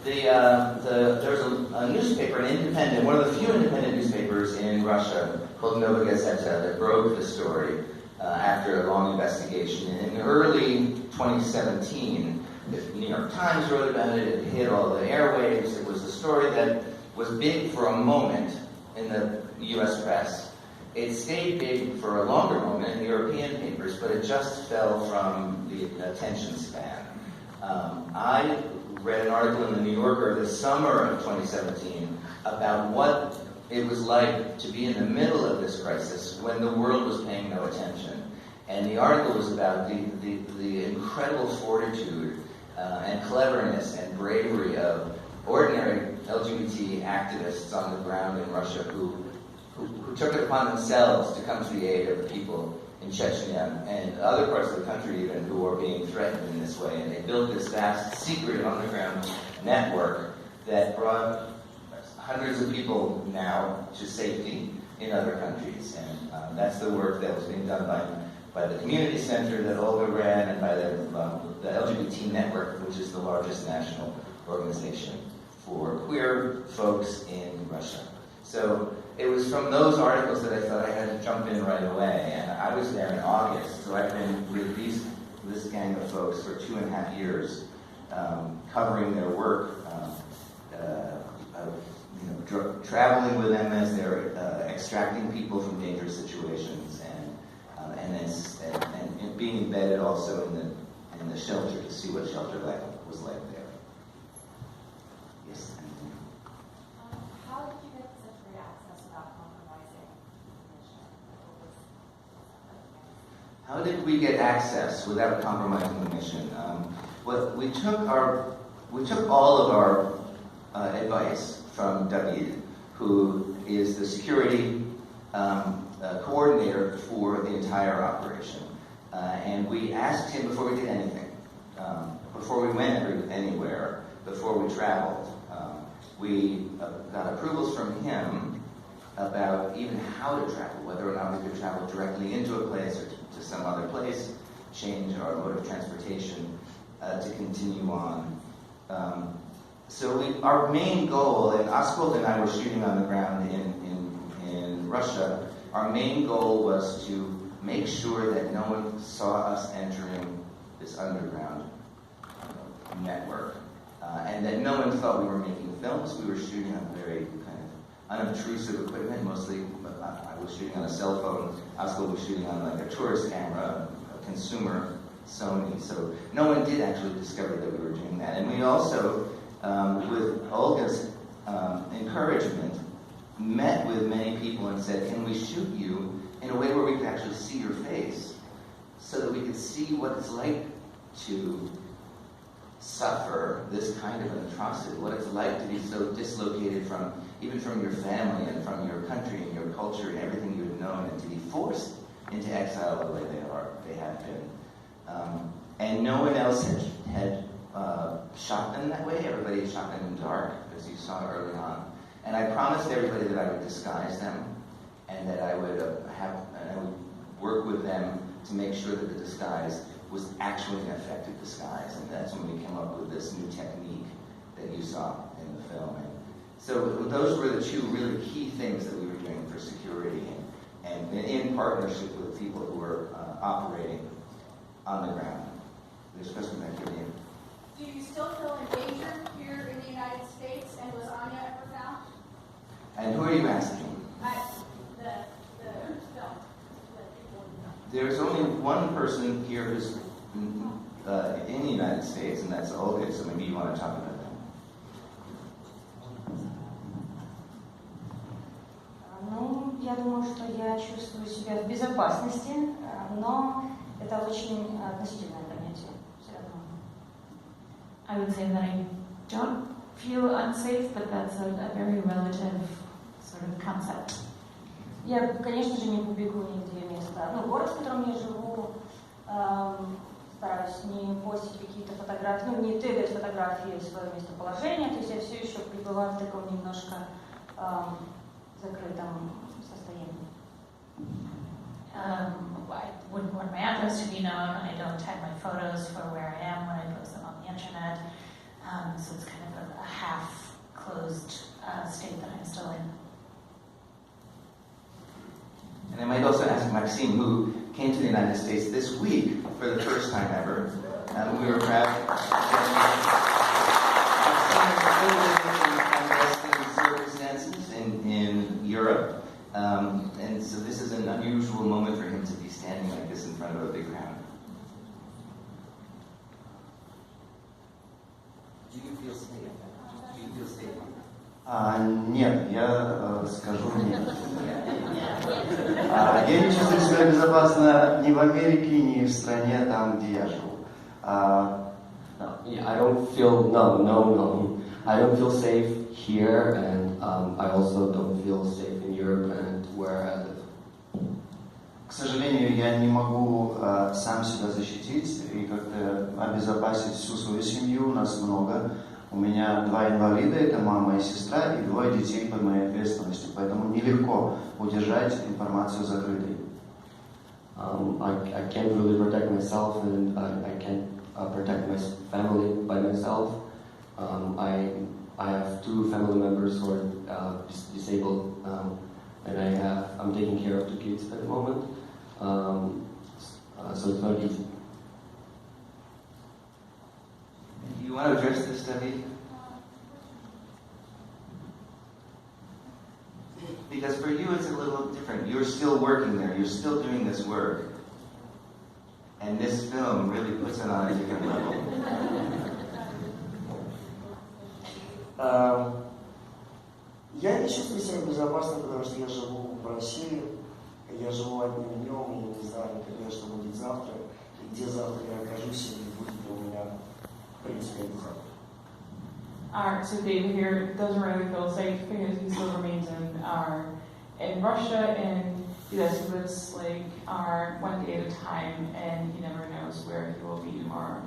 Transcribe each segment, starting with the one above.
There was a newspaper, an independent, one of the few independent newspapers in Russia called Novaya Gazeta that broke the story after a long investigation. And in early 2017, the New York Times wrote about it. It hit all the airwaves. It was a story that was big for a moment in the U.S. press. It stayed big for a longer moment in the European papers, but it just fell from the attention span. I read an article in the New Yorker this summer of 2017 about what it was like to be in the middle of this crisis when the world was paying no attention. And the article was about the incredible fortitude and cleverness and bravery of ordinary LGBT activists on the ground in Russia who took it upon themselves to come to the aid of the people in Chechnya and other parts of the country even who were being threatened in this way. And they built this vast secret underground network that brought hundreds of people now to safety in other countries. And that's the work that was being done by the community center that Olga ran and by the LGBT Network, which is the largest national organization for queer folks in Russia. So it was from those articles that I thought I had to jump in right away, and I was there in August, so I've been with this gang of folks for 2.5 years, covering their work, traveling with them as they're extracting people from dangerous situations, and being embedded also in the shelter to see what shelter was like there. Yes. How did you get such great access without compromising the mission? How did we get access without compromising the mission? We took all of our advice from David, who is the security coordinator for the entire operation. And we asked him before we did anything, before we went anywhere, before we traveled. We got approvals from him about even how to travel, whether or not we could travel directly into a place or to some other place, change our mode of transportation to continue on. So our main goal, and Oswald and I were shooting on the ground in Russia, our main goal was to make sure that no one saw us entering this underground network, and that no one thought we were making films. We were shooting on very kind of unobtrusive equipment, mostly. I was shooting on a cell phone. Oswald was shooting on like a tourist camera, a consumer Sony. So no one did actually discover that we were doing that. And we also, with Olga's encouragement, met with many people and said, can we shoot you in a way where we could actually see your face so that we could see what it's like to suffer this kind of an atrocity, what it's like to be so dislocated even from your family and from your country and your culture and everything you had known, and to be forced into exile the way they have been. And no one else had shot them that way. Everybody shot them in dark, as you saw early on. And I promised everybody that I would disguise them, and that I would work with them to make sure that the disguise was actually an effective disguise. And that's when we came up with this new technique that you saw in the film. And so those were the two really key things that we were doing for security, and in partnership with people who were operating on the ground. There's a question back here. Do you still feel in danger here in the United States, and was Anya ever found? And who are you asking? The film. There's only one person here who's in the United States, and that's Olga, so maybe you want to talk about that. Ну, я думаю, что я чувствую себя в безопасности, но это очень относительное понятие. Все равно. I would say that I don't feel unsafe, but that's a very relative sort of concept. Я, конечно же, не побегу нигде места. Ну, город, в котором я живу, стараюсь не постить какие-то фотографии, ну, не тегать фотографии своего местоположения, то есть я все еще пребываю в таком немножко закрытом состоянии. I wouldn't want my address to be known. I don't tag my photos for where I am when I post them on the internet. So it's kind of a closed state that I'm still in. And I might also ask Maxime, who came to the United States this week for the first time ever. We were proud. Circumstances in Europe, and so this is an unusual moment for him to be standing like this in front of a big crowd. Do you feel safe? Do you feel safe? Нет, я скажу нет. Я не чувствую себя безопасно ни в Америке, ни в стране, там, где я живу. I don't feel, no. I don't feel safe here, and I also don't feel safe in Europe and where I live. К сожалению, я не могу сам себя защитить и как-то обезопасить всю свою семью, нас много. У меня 2 инвалида, это мама и сестра, и 2 детей под моей ответственностью, поэтому нелегко удержать информацию закрытой. I can't really protect myself, and I can't protect my family by myself. I have 2 family members who are disabled, and I'm taking care of 2 kids at the moment, so it's not easy. Do you want to address this, David? Because for you it's a little different. You're still working there. You're still doing this work. And this film really puts it on a different level. Я не чувствую себя безопасно, потому что я живу в России, я живу одним днем и не знаю никогда, что будет завтра, и где завтра я окажусь, и будет ли у меня, в принципе, это завтра. So David here doesn't really feel safe because he still remains in Russia, and he lives like one day at a time, and he never knows where he will be tomorrow.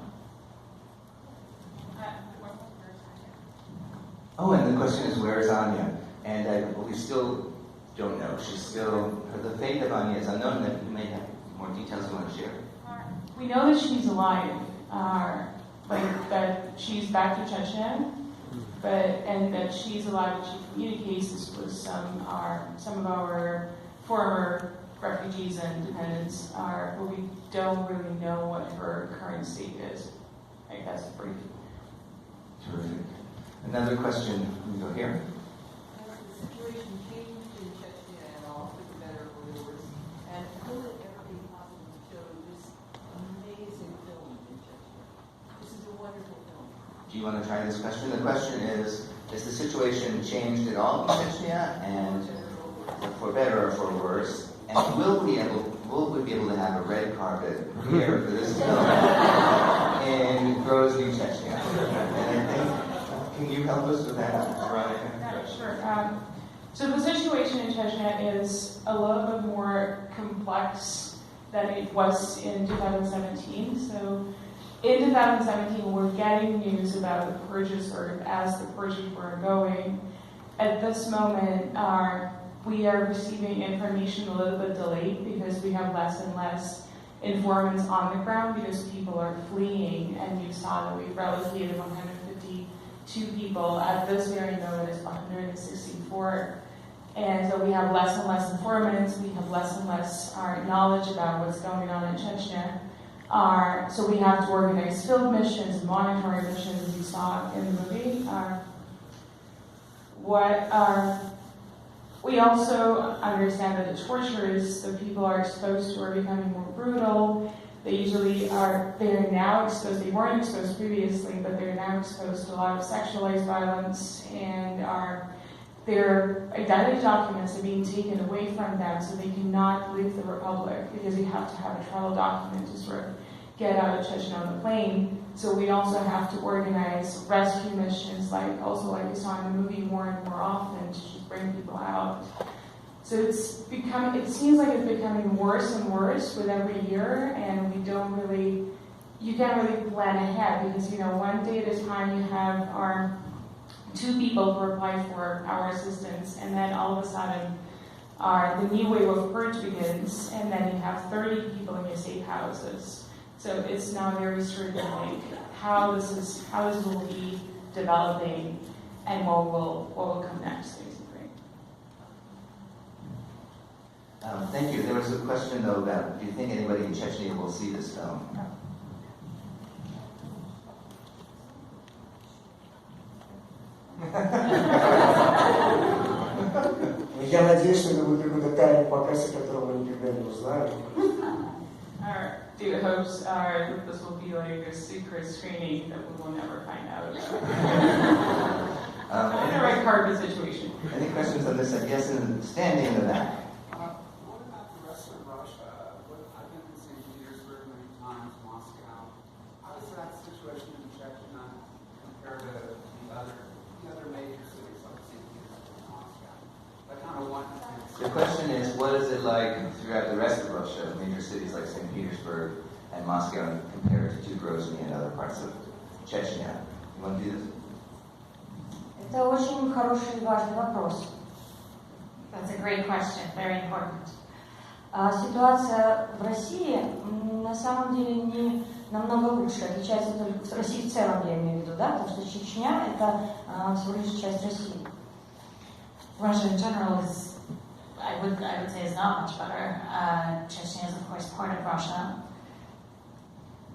Oh, and the question is, where is Anya? And we still don't know. She's still, the fate of Anya is unknown. That you may have more details you want to share. We know that she's alive, that she's back to Chechnya, and that she's alive. She communicates with some of our former refugees and dependents, but we don't really know what her current state is. I think that's brief. Terrific. Another question. We go here. Has the situation changed in Chechnya at all, for the better or the worse? And will it ever be possible to show this amazing film in Chechnya? This is a wonderful film. Do you want to try this question? The question is the situation changed at all in Chechnya, and for better or for worse? And will we be able to have a red carpet here for this film in Grozny, Chechnya? And I think, can you help us with that, Veronica? Yeah, sure. So the situation in Chechnya is a little bit more complex than it was in 2017. So in 2017, we're getting news about the purges sort of as the purges were going. At this moment, we are receiving information a little bit delayed because we have less and less informants on the ground because people are fleeing, and you saw that we've relocated 152 people. At this very moment, it's 164. And so we have less and less informants, we have less and less knowledge about what's going on in Chechnya. So we have to organize field missions and monitoring missions, as you saw in the movie. We also understand that the tortures that people are exposed to are becoming more brutal. They are now exposed, they weren't exposed previously, but they're now exposed to a lot of sexualized violence, and their identity documents are being taken away from them so they cannot leave the Republic because you have to have a travel document to sort of get out of Chechnya on the plane. So we also have to organize rescue missions, like you saw in the movie, more and more often to just bring people out. So it seems like it's becoming worse and worse with every year, and you can't really plan ahead because, one day at a time you have 2 people who apply for our assistance, and then all of a sudden the new wave of purge begins, and then you have 30 people in your safe houses. So it's now very certain how this will be developing. and what will come next, basically. Thank you. There was a question, though, about do you think anybody in Chechnya will see this film? Я надеюсь, что это будет какой-то тайный показ, о котором мы никогда не узнаем. The hopes are that this will be like a secret screening that we will never find out about. In a red carpet situation. Any questions on this side? Yes, and standing in the back. What about the rest of Russia? I've been to St. Petersburg many times, Moscow. How does that situation in Chechnya compare to the other major cities like St. Petersburg and Moscow? I kind of want to. The question is, what is it like throughout the rest of Russia, major cities like St. Petersburg and Moscow, compared to Grozny and other parts of Chechnya? You want to do this? Это очень хороший и важный вопрос. That's a great question, very important. Ситуация в России на самом деле не намного лучше, отличается только в России в целом, я имею в виду, да, потому что Чечня это всего лишь часть России. Russia in general is, I would say, is not much better. Chechnya is, of course, part of Russia.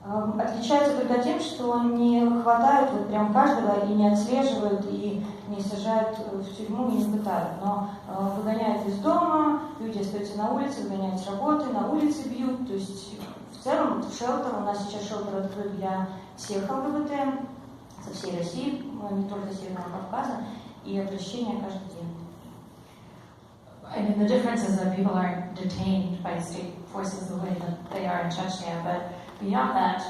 Отличается только тем, что не хватают вот прям каждого и не отслеживают, и не сажают в тюрьму, и не пытают. Но выгоняют из дома, люди остаются на улице, выгоняют с работы, на улице бьют. То есть в целом шелтер, у нас сейчас шелтер открыт для всех ЛГБТ, со всей России, не только Северного Кавказа, и обращения каждый день. I mean, the difference is that people aren't detained by state forces the way that they are in Chechnya, but beyond that,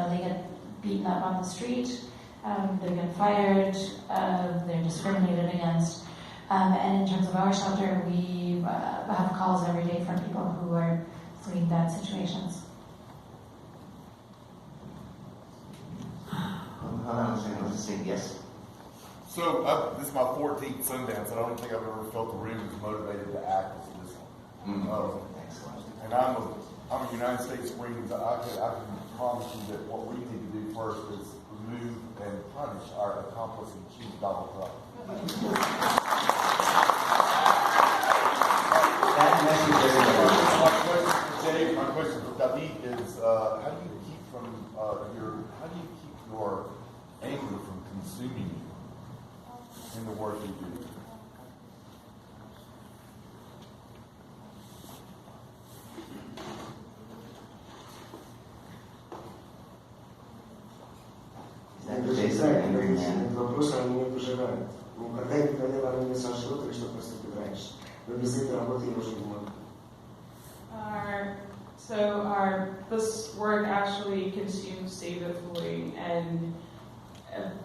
they get beaten up on the street, they get fired, they're discriminated against. And in terms of our shelter, we have calls every day from people who are fleeing bad situations. Yes. So this is my 14th Sundance. I don't think I've ever felt a room as motivated to act as this one. Excellent. And I'm a United States Marine. I can promise you that what we need to do first is remove and punish our accomplice in chief, Donald Trump. My question for David is, how do you keep your anger from consuming you in the work you do? Этот вопрос, они меня пожирают. Когда никогда на меня сожрут, или что поступит раньше. Но без этой работы я уже не могу. This work actually consumes David fully,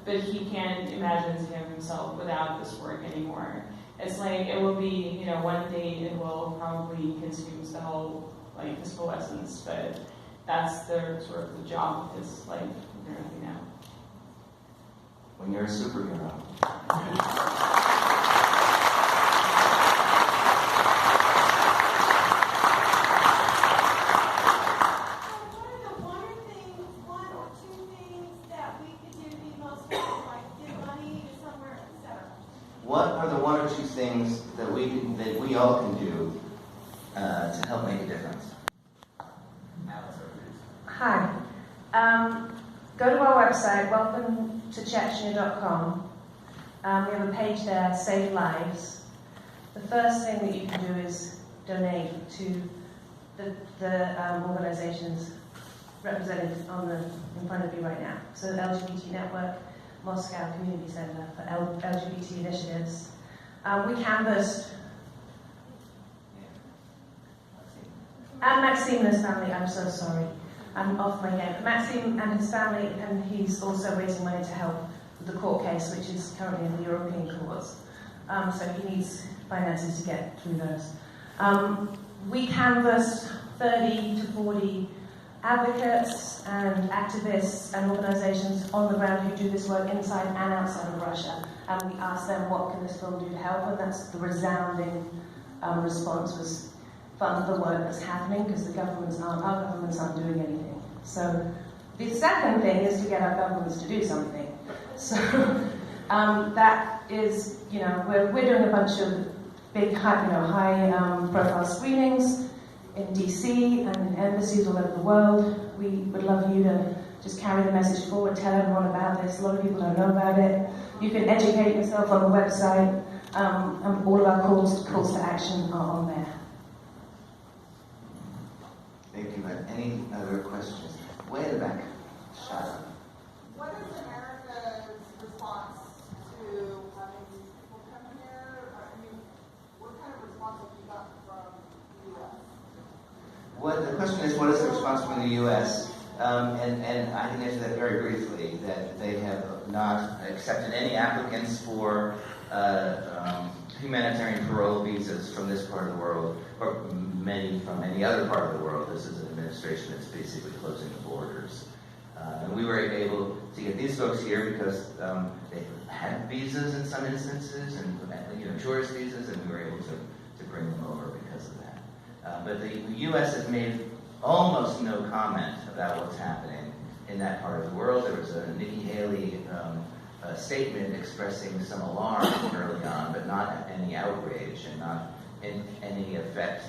but he can't imagine himself without this work anymore. It's like it will be, one day it will probably consume the whole, his full essence, but that's the sort of the job of his life apparently now. When you're a superhero. What are the one or two things that we all can do to help make a difference? Hi. Go to our website, welcome-to-Chechnya.com. We have a page there, Save Lives. The first thing that you can do is donate to the organizations represented in front of you right now. So the LGBT Network, Moscow Community Center for LGBT Initiatives. We canvassed, and Maxime and his family, I'm so sorry, I'm off my game. Maxime and his family, and he's also raising money to help with the court case, which is currently in the European courts. So he needs finances to get through those. We canvassed 30 to 40 advocates and activists and organizations on the ground who do this work inside and outside of Russia. And we asked them, what can this film do to help? And that's the resounding response was, fund the work that's happening, because our governments aren't doing anything. So the second thing is to get our governments to do something. So That is, we're doing a bunch of big, high profile screenings in DC and in embassies all over the world. We would love you to just carry the message forward, tell everyone about this. A lot of people don't know about it. You can educate yourself on the website, and all of our calls to action are on there. Thank you. Any other questions? Way in the back. Shara. What is America's response to having these people come here? I mean, what kind of response have you gotten from the U.S.? The question is, what is the response from the U.S.? And I can answer that very briefly, that they have not accepted any applicants for humanitarian parole visas from this part of the world, or many from any other part of the world. This is an administration that's basically closing the borders. And we were able to get these folks here because they had visas in some instances, and tourist visas, and we were able to bring them over because of that. But the U.S. has made almost no comment about what's happening in that part of the world. There was a Nikki Haley statement expressing some alarm early on, but not any outrage and not in any effect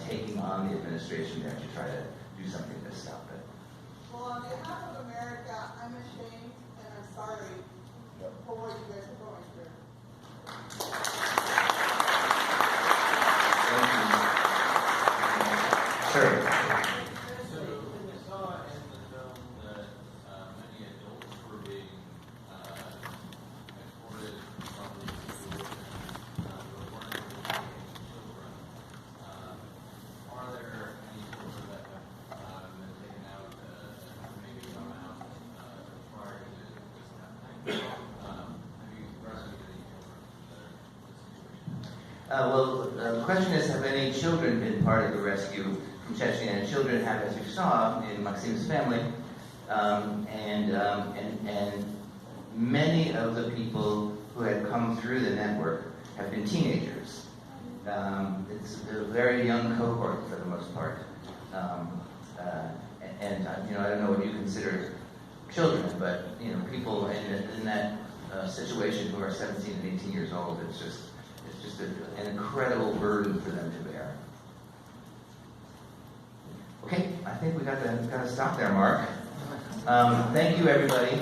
taking on the administration there to try to do something to stop it. Well, on behalf of America, I'm ashamed and I'm sorry for what you guys are going through. Sure. So we saw in the film that many adults were being exported from these situations, but weren't able to take children. Are there any children that have been taken out and maybe come out prior to this happening? Have you rescued any children that are in this situation? Well, the question is, have any children been part of the rescue from Chechnya? And children have, as you saw in Maxim's family, and many of the people who had come through the network have been teenagers. It's a very young cohort for the most part, and I don't know what you consider children, but people in that situation who are 17 and 18 years old, it's just an incredible burden for them to bear. Okay, I think we got to stop there, Mark. Thank you, everybody.